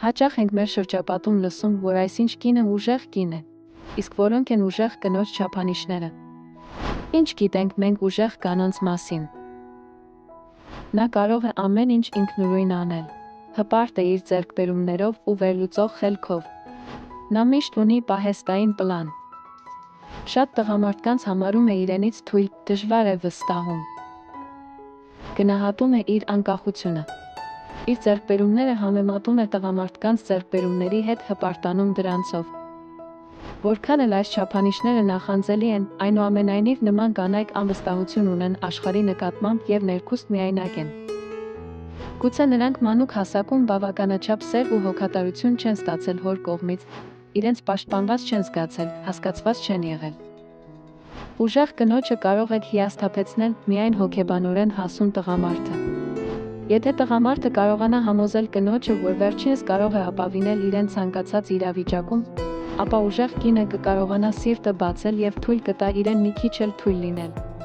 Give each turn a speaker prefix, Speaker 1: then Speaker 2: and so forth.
Speaker 1: Հաճախ ենք մեր շրջապատում լսում, որ այսինչ կինը ուժեղ կին է, իսկ որոնք են ուժեղ կնոջ չափանիշները։ Ինչ գիտենք մենք ուժեղ կանանց մասին։ Նա կարող է ամեն ինչ ինքնուրույն անել, հպարտ է իր ձեռքբերումներով ու վերլուծող խելքով։ Նա միշտ ունի պահեստային պլան։ Շատ տղամարդկանց համարում է իրենից թույլ, դժվար է վստահում։ Գնահատում է իր անկախությունը։ Իր ձեռքբերումները համեմատում է տղամարդկանց ձեռքբերումների հետ, հպարտանում դրանցով։ Որքան էլ այս չափանիշները նախանձելի են, այնուամենայնիվ նման կանայք անվստահություն ունեն աշխարհի նկատմամբ և ներքուստ միայնակ են։ Գուցե նրանք մանուկ հասակում բավականաչափ սեր ու հոգատարություն չեն ստացել հոր կողմից, իրենց պաշտպանված չեն զգացել, հասկացված չեն եղել։ Ուժեղ կնոջը կարող եք հիասթափեցնել միայն հոգեբանորեն հասուն տղամարդը։ Եթե տղամարդը կարողանա համոզել կնոջը, որ վերջինս կարող է ապավինել իրեն ցանկացած իրավիճակում, ապա ուժեղ կինը կկարողանա սիրտը բացել և թույլ կտա իրեն մի քիչ էլ թույլ լինել։